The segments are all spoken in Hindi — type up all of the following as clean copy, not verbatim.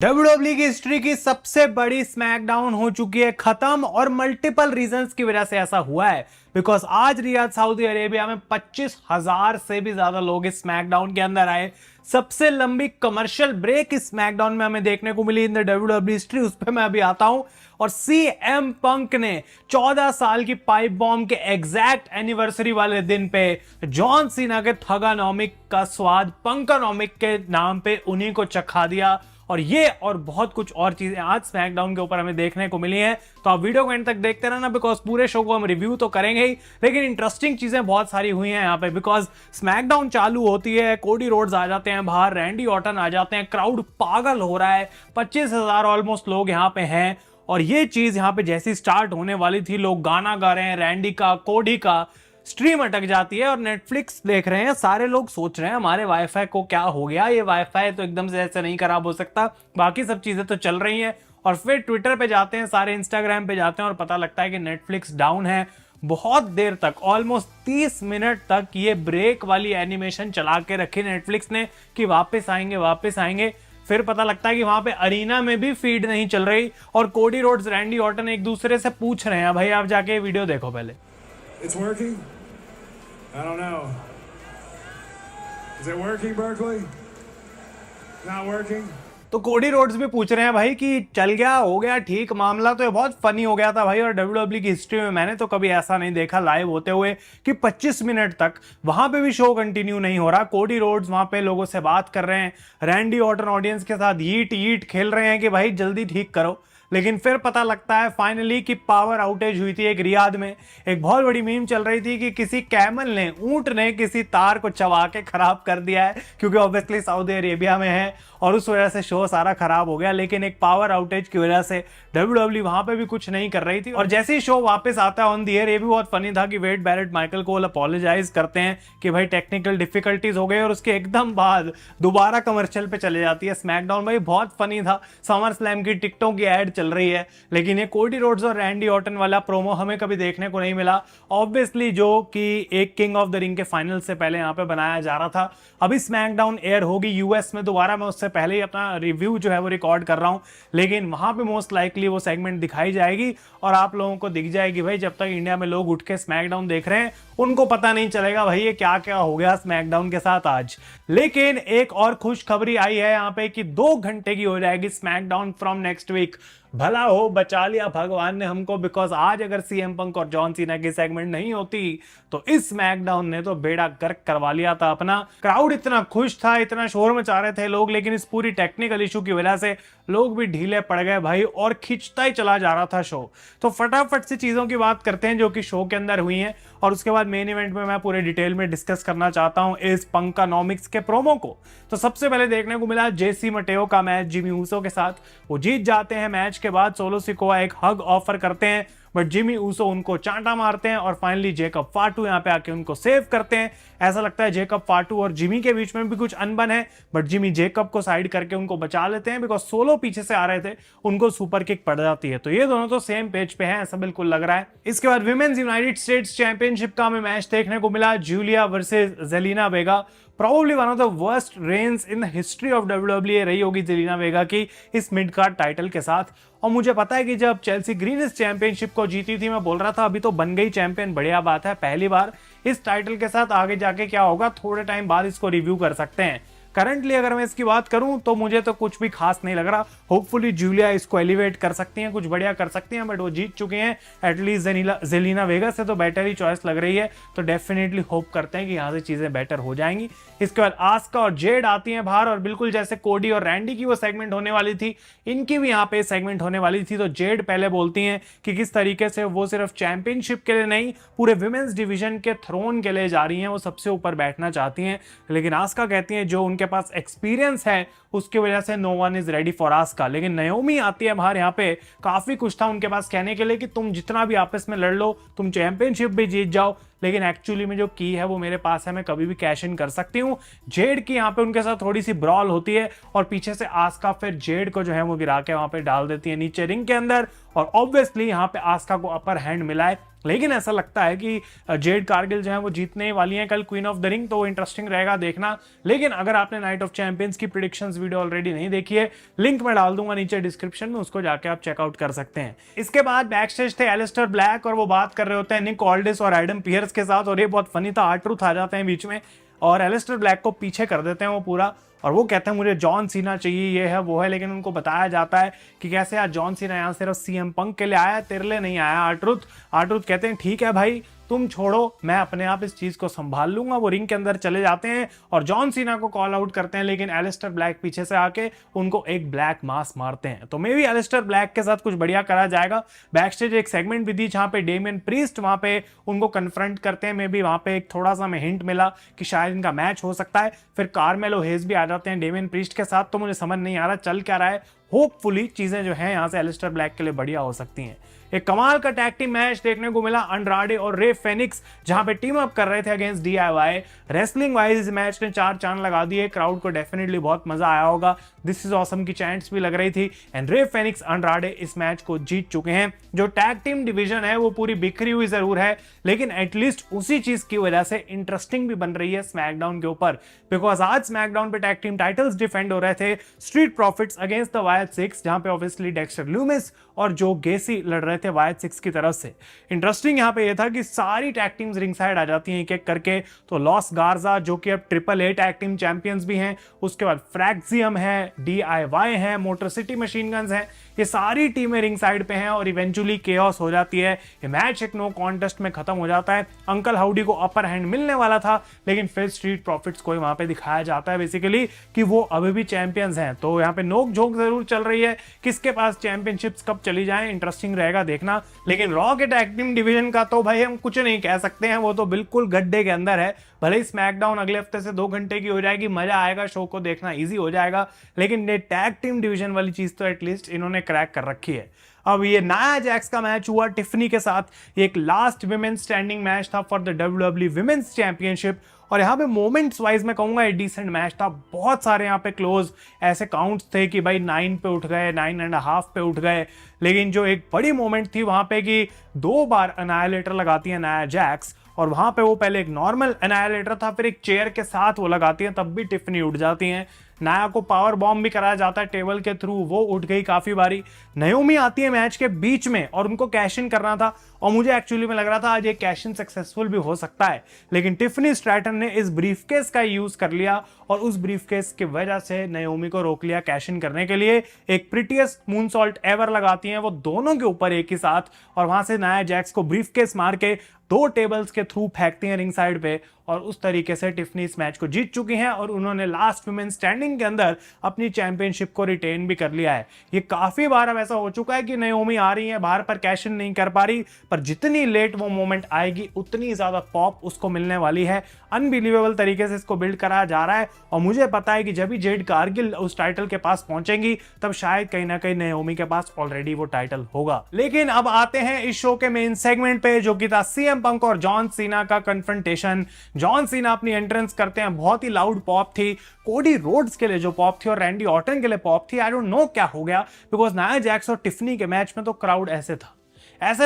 WWE की हिस्ट्री की सबसे बड़ी स्मैकडाउन हो चुकी है खत्म और मल्टीपल रीजंस की वजह से ऐसा हुआ है बिकॉज आज रियाद सऊदी अरेबिया में 25,000 से भी ज्यादा लोग इस स्मैकडाउन के अंदर आए। सबसे लंबी कमर्शियल ब्रेक इस स्मैकडाउन में हमें देखने को मिली इन द WWE हिस्ट्री, उस पर मैं अभी आता हूं। और CM पंक ने 14 साल की पाइप बॉम्ब के एग्जैक्ट एनिवर्सरी वाले दिन पे जॉन सीना के थगानोमिक का स्वाद पंकानोमिक के नाम पे उन्हीं को चखा दिया। और ये और बहुत कुछ और चीजें आज स्मैकडाउन के ऊपर हमें देखने को मिली हैं, तो आप वीडियो को एंड तक देखते रहना बिकॉज पूरे शो को हम रिव्यू तो करेंगे ही, लेकिन इंटरेस्टिंग चीजें बहुत सारी हुई हैं यहाँ पे। बिकॉज स्मैकडाउन चालू होती है, कोडी रोड्स आ जाते हैं बाहर, रैंडी ऑर्टन आ जाते हैं, क्राउड पागल हो रहा है, 25,000 ऑलमोस्ट लोग यहाँ पे हैं। और ये चीज यहाँ पे जैसी स्टार्ट होने वाली थी, लोग गाना गा रहे हैं रैंडी का, कोडी का, स्ट्रीम अटक जाती है और नेटफ्लिक्स देख रहे हैं। सारे लोग सोच रहे हैं हमारे वाईफाई को क्या हो गया, ये वाईफाई तो एकदम से ऐसे नहीं खराब हो सकता, बाकी सब चीजें तो चल रही हैं। और फिर ट्विटर पे जाते हैं, सारे इंस्टाग्राम पे जाते हैं और पता लगता है कि नेटफ्लिक्स डाउन है। बहुत देर तक, ऑलमोस्ट 30 मिनट तक ये ब्रेक वाली एनिमेशन चला के रखी नेटफ्लिक्स ने कि वापस आएंगे वापस आएंगे। फिर पता लगता है कि वहां पे अरीना में भी फीड नहीं चल रही और कोडी रोड्स, रैंडी ऑर्टन एक दूसरे से पूछ रहे हैं, भाई आप जाके वीडियो देखो पहले। It's working? I don't know. Is it working, Berkeley? Not working? तो कोडी रोड्स भी पूछ रहे हैं भाई कि चल गया, हो गया ठीक मामला। तो ये बहुत फनी हो गया था भाई। और WWE की हिस्ट्री में मैंने तो कभी ऐसा नहीं देखा लाइव होते हुए कि 25 मिनट तक वहां पे भी शो कंटिन्यू नहीं हो रहा। कोडी रोड्स वहां पे लोगों से बात कर रहे हैं, रैंडी ऑर्टन ऑडियंस के साथ यीट यीट खेल रहे हैं कि भाई जल्दी ठीक करो। लेकिन फिर पता लगता है फाइनली कि पावर आउटेज हुई थी एक रियाद में। एक बहुत बड़ी मीम चल रही थी कि किसी कैमल ने, ऊंट ने किसी तार को चबा के खराब कर दिया है, क्योंकि ऑब्वियसली सऊदी अरेबिया में है और उस वजह से शो सारा खराब हो गया। लेकिन एक पावर आउटेज की वजह से WWE वहां पे भी कुछ नहीं कर रही थी। और जैसे ही शो वापस आता है ऑन द एयर, ये भी बहुत फनी था कि वेड बैरेट माइकल कोल अपोलोजाइज करते हैं कि भाई टेक्निकल डिफिकल्टीज हो गई, और उसके एकदम बाद दोबारा कमर्शियल पे चले जाती है स्मैकडाउन। भाई बहुत फनी था। समर स्लैम की टिकटों की एड चल रही है, लेकिन ये कोडी रोड्स और रैंडी ऑर्टन वाला प्रोमो हमें कभी देखने को नहीं मिला। ऑब्वियसली जो कि एक किंग ऑफ द रिंग के फाइनल से पहले यहाँ पे बनाया जा रहा था। अभी स्मैकडाउन एयर होगी यूएस में दोबारा, मैं उससे पहले ही अपना रिव्यू जो है वो रिकॉर्ड कर रहा हूं, लेकिन वहां पे मोस्ट लाइकली वो सेगमेंट दिखाई जाएगी और आप लोगों को दिख जाएगी। भाई जब तक इंडिया में लोग उठ के स्मैकडाउन देख रहे हैं, उनको पता नहीं चलेगा भाई ये क्या क्या हो गया स्मैकडाउन के साथ आज। लेकिन एक और खुशखबरी आई है यहाँ पे कि 2 घंटे की हो जाएगी स्मैकडाउन फ्रॉम नेक्स्ट वीक। भला हो, बचा लिया भगवान ने हमको, बिकॉज आज अगर CM पंक और जॉन सीना की सेगमेंट नहीं होती तो इस स्मैकडाउन ने तो बेड़ा गर्क करवा लिया था अपना। क्राउड इतना खुश था, इतना शोर मचा रहे थे लोग, लेकिन इस पूरी टेक्निकल इशू की वजह से लोग भी ढीले पड़ गए भाई, और खिंचता ही चला जा रहा था शो। तो फटाफट से चीजों की बात करते हैं जो कि शो के अंदर हुई हैं, और उसके बाद मेन इवेंट में मैं पूरे डिटेल में डिस्कस करना चाहता हूं इस पंकानोमिक्स के प्रोमो को। तो सबसे पहले देखने को मिला जेसी मटेओ का मैच जिमी ऊसो के साथ। वो जीत जाते हैं। मैच के बाद सोलो सिकोआ एक हग ऑफर करते हैं, बट जिमी ऊसो उनको चांटा मारते हैं और फाइनली जेकब फाटू यहां पे आके उनको सेव करते हैं। ऐसा लगता है जेकब फाटू और जिमी के बीच में भी कुछ अनबन है, बट जिमी जेकब को साइड करके उनको बचा लेते हैं बिकॉज सोलो पीछे से आ रहे थे, उनको सुपर किक पड़ जाती है। तो ये दोनों तो सेम पेज पे हैं, ऐसा बिल्कुल लग रहा है। इसके बाद विमेंस यूनाइटेड स्टेट्स चैंपियनशिप का हमें मैच देखने को मिला, Giulia versus Zelina Vega. Probably one of the worst reigns in the history of WWE रही होगी जेलिना वेगा की इस मिड कार्ड टाइटल के साथ। और मुझे पता है कि जब चेल्सी ग्रीन इस चैंपियनशिप को जीती थी, मैं बोल रहा था अभी तो बन गई चैंपियन, बढ़िया बात है, पहली बार इस टाइटल के साथ। आगे जाके क्या होगा थोड़े टाइम बाद इसको रिव्यू कर सकते हैं। करंटली अगर मैं इसकी बात करूं तो मुझे तो कुछ भी खास नहीं लग रहा। होपफुली जूलिया इसको एलिवेट कर सकती हैं, कुछ बढ़िया कर सकती हैं, बट वो जीत चुके हैं। एटलीस्ट जेलिना वेगा से तो बेटर ही चॉइस लग रही है, तो डेफिनेटली होप करते हैं कि यहाँ से चीजें बेटर हो जाएंगी। इसके बाद आस्का और जेड आती हैं बाहर, और बिल्कुल जैसे कोडी और रैंडी की वो सेगमेंट होने वाली थी, इनकी भी यहाँ पे सेगमेंट होने वाली थी। तो जेड पहले बोलती हैं कि किस तरीके से वो सिर्फ चैंपियनशिप के लिए नहीं, पूरे विमेंस डिवीजन के थ्रोन के लिए जा रही हैं, वो सबसे ऊपर बैठना चाहती हैं। लेकिन आस्का कहती हैं जो उनके पास एक्सपीरियंस है उसकी वजह से no one is ready for Asuka. लेकिन नयोमी आती है बाहर, यहाँ पे काफी कुछ था उनके पास कहने के लिए कि तुम जितना भी आपस में लड़ लो, तुम चैंपियनशिप भी जीत जाओ, लेकिन एक्चुअली में जो की है वो मेरे पास है, मैं कभी भी कैश इन कर सकती हूँ। जेड की यहाँ पे उनके साथ थोड़ी सी ब्रॉल होती है और पीछे से आस्का फिर जेड को जो है वो गिरा के वहां पे डाल देती है नीचे रिंग के अंदर, और ऑब्वियसली यहाँ पे आस्का को अपर हैंड मिला है। लेकिन ऐसा लगता है कि जेड कारगिल जो है वो जीतने वाली हैं कल क्वीन ऑफ द रिंग, तो वो इंटरेस्टिंग रहेगा देखना। लेकिन अगर आपने नाइट ऑफ चैंपियंस की प्रेडिक्शंस रेफरेंस वीडियो ऑलरेडी नहीं देखी है, लिंक मैं डाल दूंगा नीचे डिस्क्रिप्शन में, उसको जाके आप चेकआउट कर सकते हैं। इसके बाद बैक स्टेज थे एलिस्टर ब्लैक और वो बात कर रहे होते हैं निक ऑल्डिस और एडम पियर्स के साथ, और ये बहुत फनी था। R-Truth आ जाते हैं बीच में और एलिस्टर ब्लैक को पीछे कर देते हैं वो पूरा, और वो कहते हैं मुझे जॉन सीना चाहिए, ये है वो है। लेकिन उनको बताया जाता है कि कैसे यार जॉन सीना यहाँ सिर्फ CM पंक के लिए आया, तेरे लिए नहीं आया R-Truth कहते हैं ठीक है भाई तुम छोड़ो, मैं अपने आप इस चीज को संभाल लूंगा। वो रिंग के अंदर चले जाते हैं और जॉन सीना को कॉल आउट करते हैं, लेकिन एलिस्टर ब्लैक पीछे से आके उनको एक ब्लैक मास मारते हैं। तो मे भी एलिस्टर ब्लैक के साथ कुछ बढ़िया करा जाएगा। बैक स्टेज एक सेगमेंट भी दी जहां पे डेमियन प्रीस्ट वहां पे उनको कन्फ्रंट करते हैं, मे बी वहां पे एक थोड़ा सा में हिंट मिला कि शायद इनका मैच हो सकता है। फिर कार्मेलो हेज भी आ जाते हैं डेमियन प्रीस्ट के साथ, तो मुझे समझ नहीं आ रहा चल क्या रहा है। होपफुली चीजें जो है यहां से एलिस्टर ब्लैक के लिए बढ़िया हो सकती हैं। एक कमाल का टैग टीम मैच देखने को मिला, अंड्राडे और रे फेनिक्स जहां पे टीम अप कर रहे थे अगेंस्ट DIY। रेसलिंग वाइज इस मैच ने 4 चांद लगा दिए, क्राउड को डेफिनेटली बहुत मजा आया होगा। दिस इज ऑसम की चैंट्स भी लग रही थी एंड रे फेनिक्स अंड्राडे इस मैच को जीत चुके हैं। जो टैग टीम डिवीजन है वो पूरी बिखरी हुई जरूर है, लेकिन एटलीस्ट उसी चीज की वजह से इंटरेस्टिंग भी बन रही है स्मैकडाउन के ऊपर, बिकॉज आज स्मैकडाउन पे टैग टीम टाइटल्स डिफेंड हो रहे थे, Street Profits against the Wyatt Sicks, जहां पे ऑब्वियसली डेक्स्टर लूमिस और जो गेसी लड़ रहे थे वायट सिक्स की तरफ से। इंटरेस्टिंग यहां पे ये था कि सारी टैग टीम्स रिंग साइड आ जाती हैं एक एक करके। तो लॉस गार्जा जो कि अब AAA टैग टीम चैंपियंस भी हैं, उसके बाद फ्रैक्सियम है, DIY है, मोटर सिटी मशीन गन्स हैं, ये सारी टीमें रिंग साइड पे हैं और इवेंचुअली केओस हो जाती है। ये मैच एक नो कॉन्टेस्ट में खत्म हो जाता है। अंकल हाउडी को अपर हैंड मिलने वाला था, लेकिन फिर स्ट्रीट प्रॉफिट्स को वहां पे दिखाया जाता है बेसिकली कि वो अभी भी चैंपियंस हैं। तो यहाँ पे नोक झोंक जरूर चल रही है, किसके पास चैंपियनशिप्स कब चली जाए, इंटरेस्टिंग रहेगा देखना। लेकिन रॉ के टैग टीम डिवीजन का तो भाई हम कुछ नहीं कह सकते हैं, वो तो बिल्कुल गड्ढे के अंदर है। भले ही स्मैकडाउन अगले हफ्ते से 2 घंटे की हो जाएगी, मजा आएगा, शो को देखना इजी हो जाएगा, लेकिन ये टैग टीम डिवीजन वाली चीज तो एटलीस्ट इन्होंने क्रैक कर रखी है। अब ये नाया जैक्स का मैच हुआ टिफनी के साथ, ये एक लास्ट विमेंस स्टैंडिंग मैच था for the WWE women's championship, और यहाँ पे मोमेंट्स वाइज मैं कहूंगा एक डिसेंट मैच था। बहुत सारे यहाँ पे क्लोज ऐसे काउंट्स थे कि भाई 9 पे उठ गए, 9.5 पे उठ गए, लेकिन जो एक बड़ी मोमेंट थी वहां पे कि 2 बार अनाइलेटर लगाती है नाया जैक्स, और वहां पे वो पहले एक नॉर्मल अनाइलेटर था, फिर एक चेयर के साथ वो लगाती है, तब भी टिफनी उठ जाती हैं। नाया को पावर बॉम्ब भी कराया जाता है टेबल के थ्रू, वो उठ गई काफी बारी। नयोमी आती है मैच के बीच में और उनको कैश इन करना था, और मुझे एक्चुअली में लग रहा था आज ये कैश इन सक्सेसफुल भी हो सकता है, लेकिन टिफनी स्ट्रैटन ने इस ब्रीफकेस का यूज कर लिया और उस ब्रीफकेस की वजह से नयोमी को रोक लिया कैश इन करने के लिए। एक प्रिटीएस्ट मूनसॉल्ट एवर लगाती हैं वो दोनों के ऊपर एक ही साथ, और वहां से नाया जैक्स को ब्रीफकेस मार के 2 टेबल्स के थ्रू फेंकती हैं रिंग साइड पे, और उस तरीके से टिफनी इस मैच को जीत चुकी हैं और उन्होंने लास्ट वुमेन स्टैंडिंग के अंदर अपनी चैंपियनशिप को रिटेन भी कर लिया है। ये काफी बार अब ऐसा हो चुका है कि नयोमी आ रही है बाहर पर कैश इन नहीं कर पा रही, पर जितनी लेट वो मोमेंट आएगी उतनी ज्यादा पॉप उसको मिलने वाली है। अनबिलीवेबल तरीके से इसको बिल्ड कराया जा रहा है, और मुझे पता है कि जब भी जेड कारगिल उस टाइटल के पास पहुंचेंगी तब शायद कहीं ना कहीं नयोमी के पास ऑलरेडी वो टाइटल होगा। लेकिन अब आते हैं इस शो के मेन सेगमेंट पे, जो कि था CM पंक और जॉन सीना का कन्फ्रंटेशन। जॉन सीना अपनी एंट्रेंस करते हैं, बहुत ही लाउड पॉप थी, कोडी रोड्स के लिए जो पॉप थी और रैंडी ऑर्टन के लिए पॉप थी। आई डोंट नो क्या हो गया, बिकॉज नाया जैक्स और टिफनी के मैच में तो क्राउड ऐसे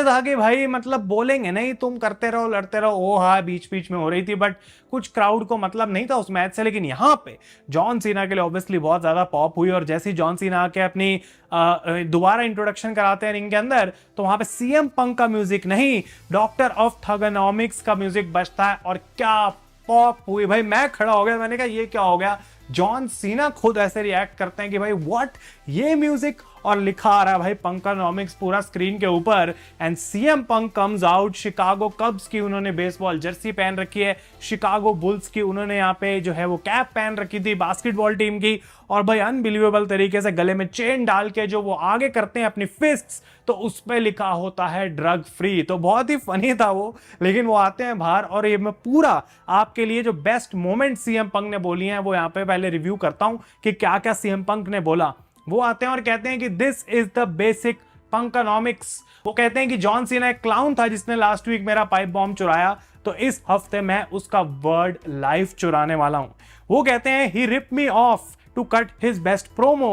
था कि भाई मतलब बोलेंगे नहीं, तुम करते रहो लड़ते रहो, ओ हाँ बीच बीच में हो रही थी, बट कुछ क्राउड को मतलब नहीं था उस मैच से। लेकिन यहाँ पे जॉन सीना के लिए ऑब्वियसली बहुत ज्यादा पॉप हुई, और जैसे ही जॉन सीना आके अपनी दोबारा इंट्रोडक्शन कराते हैं रिंग के अंदर, तो वहां पे CM पंक का म्यूजिक नहीं, डॉक्टर ऑफ थगनॉमिक्स का म्यूजिक बजता है, और क्या पॉप हुई भाई। मैं खड़ा हो गया, मैंने कहा ये क्या हो गया। जॉन सीना खुद ऐसे रिएक्ट करते हैं कि भाई व्हाट, ये म्यूजिक, और लिखा आ रहा है भाई पंकानॉमिक्स पूरा स्क्रीन के ऊपर। And CM punk comes out, Chicago कब्स की उन्होंने बेसबॉल जर्सी पहन रखी है, शिकागो बुल्स की उन्होंने यहाँ पे जो है वो कैप पहन रखी थी बास्केटबॉल टीम की, और भाई अनबिलीवेबल तरीके से गले में चेन डाल के जो वो आगे करते हैं अपनी फिस्ट्स, तो उस पे लिखा होता है ड्रग फ्री। तो बहुत ही फनी था वो। लेकिन वो आते हैं बाहर, और ये मैं पूरा आपके लिए जो बेस्ट मोमेंट CM पंक ने बोली हैं वो यहाँ पे पहले रिव्यू करता हूं कि क्या क्या CM पंक ने बोला। वो आते हैं और कहते हैं कि दिस इज द बेसिक पंकानॉमिक्स। वो कहते हैं कि जॉन सीना एक क्लाउन था जिसने लास्ट वीक मेरा पाइप बॉम्ब चुराया, तो इस हफ्ते मैं उसका वर्ड लाइफ चुराने वाला हूं। वो कहते हैं he rip me off to cut his best promo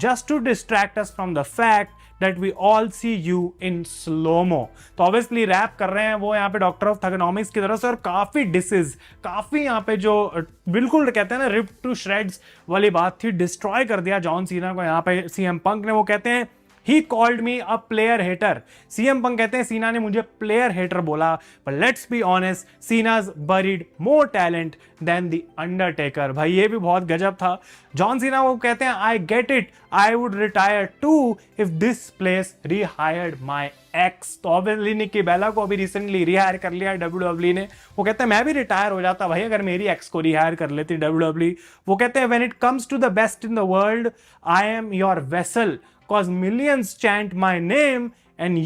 just to distract us from the fact that we all see you in slow-mo. तो ऑब्वियसली रैप कर रहे हैं वो यहाँ पे डॉक्टर ऑफ थगनॉमिक्स की तरफ से, और काफी डिसेस, काफी यहाँ पे जो बिल्कुल कहते हैं ना रिप टू श्रेड्स वाली बात थी, डिस्ट्रॉय कर दिया जॉन सीना को यहाँ पे सीएम पंक ने। वो कहते हैं He called me a player hater. CM Punk कहते हैं सीना ने मुझे प्लेयर हेटर बोला, but let's be honest, Cena's buried more talent than the Undertaker. भाई ये भी बहुत गजब था। जॉन सीना वो कहते हैं I get it, I would retire too if this place rehired my ex. तो ऑब्वियसली निक्की बेला को अभी रिसेंटली रिहायर कर लिया WWE ने। वो कहते हैं मैं भी रिटायर हो जाता भाई अगर मेरी एक्स को रिहायर कर लेती WWE। वो कहते हैं when it comes to the best in the world, I am your vessel. Cause millions chant my name and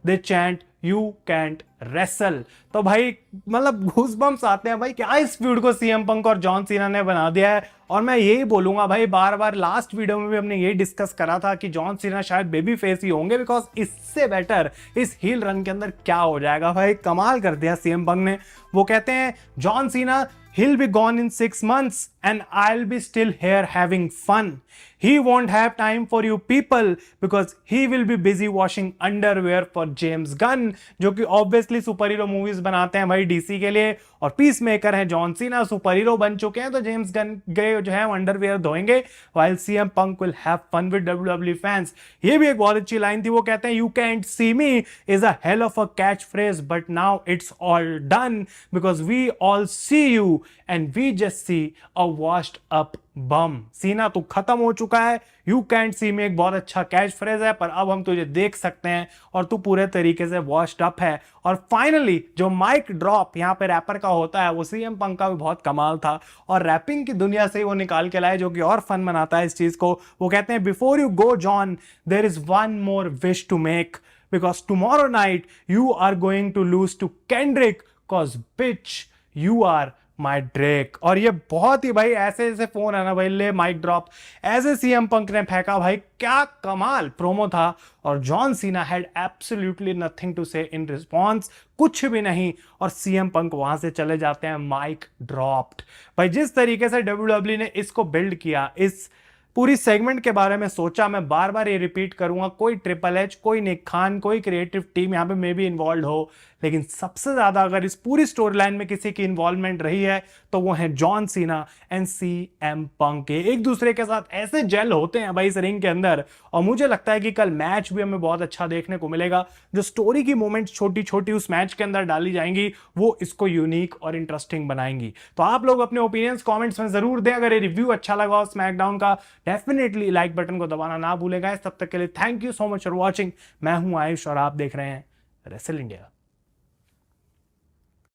they chant you can't wrestle. तो भाई मतलब घूसबम्स आते हैं भाई, क्या इस फीड को सीएम पंक और जॉन सीना ने बना दिया है। और मैं यही बोलूंगा भाई, बार बार लास्ट वीडियो में भी हमने यही डिस्कस करा था कि जॉन सीना शायद बेबी फेस ही होंगे, बिकॉज इससे बेटर इस हील रन के अंदर क्या हो जाएगा। भाई कमाल कर दिया सीएम पंक ने। वो कहते हैं John Cena he'll be gone in 6 months and I'll be still here having fun. He won't have time for you people because he will be busy washing underwear for James Gunn, जो कि obviously सुपर हीरो मूवीज बनाते हैं भाई डीसी के लिए, और पीस मेकर है जॉन सीना, सुपर हीरो बन चुके हैं, तो जेम्स गन गए जो है underwear धोएंगे, while CM Punk will have fun with WWE fans. ये भी एक बहुत अच्छी लाइन थी। वो कहते हैं you can't see me is a hell of a catchphrase but now it's all done because we all see you and we just see a washed up bum. सीना तू खत्म हो चुका है। You can't see me एक बहुत अच्छा कैच फ्रेज है, पर अब हम तुझे देख सकते हैं और तू पूरे तरीके से वॉश्ड अप है। और फाइनली जो माइक ड्रॉप यहाँ पे रैपर का होता है वो सीएम पंक का भी बहुत कमाल था, और रैपिंग की दुनिया से ही वो निकाल के लाए, जो कि और फन बनाता है इस चीज को। वो कहते हैं before you go John there is one more wish to make because tomorrow night you are going to lose to Kendrick cause bitch you are my Drake. और ये बहुत ही भाई ऐसे ऐसे फोन है ना भाई, ले माइक ड्रॉप ऐसे सीएम पंक ने फेंका भाई, क्या कमाल प्रोमो था। और John Cena had absolutely nothing to से इन रिस्पॉन्स, कुछ भी नहीं, और सीएम पंक वहां से चले जाते हैं माइक ड्रॉप्ड। भाई जिस तरीके से WWE ने इसको बिल्ड किया, इस पूरी सेगमेंट के बारे में सोचा, मैं बार बार ये रिपीट करूंगा, कोई ट्रिपल एच, कोई निक खान, कोई क्रिएटिव टीम यहाँ पे मे भी इन्वॉल्व हो, लेकिन सबसे ज्यादा अगर इस पूरी स्टोरी लाइन में किसी की इन्वॉल्वमेंट रही है तो वो है John Cena and CM Punk के। एक दूसरे के साथ ऐसे जेल होते हैं भाई इस रिंग के अंदर, और मुझे लगता है कि कल मैच भी हमें बहुत अच्छा देखने को मिलेगा। जो स्टोरी की मोमेंट्स छोटी छोटी उस मैच के अंदर डाली जाएंगी वो इसको यूनिक और इंटरेस्टिंग बनाएंगी। तो आप लोग अपने ओपिनियंस कॉमेंट्स में जरूर दें। अगर ये रिव्यू अच्छा लगा हो स्मैकडाउन का, डेफिनेटली लाइक बटन को दबाना ना भूलेगा। तब तक के लिए thank you so much for watching. मैं हूं आयुष और आप देख रहे हैं रेसल इंडिया।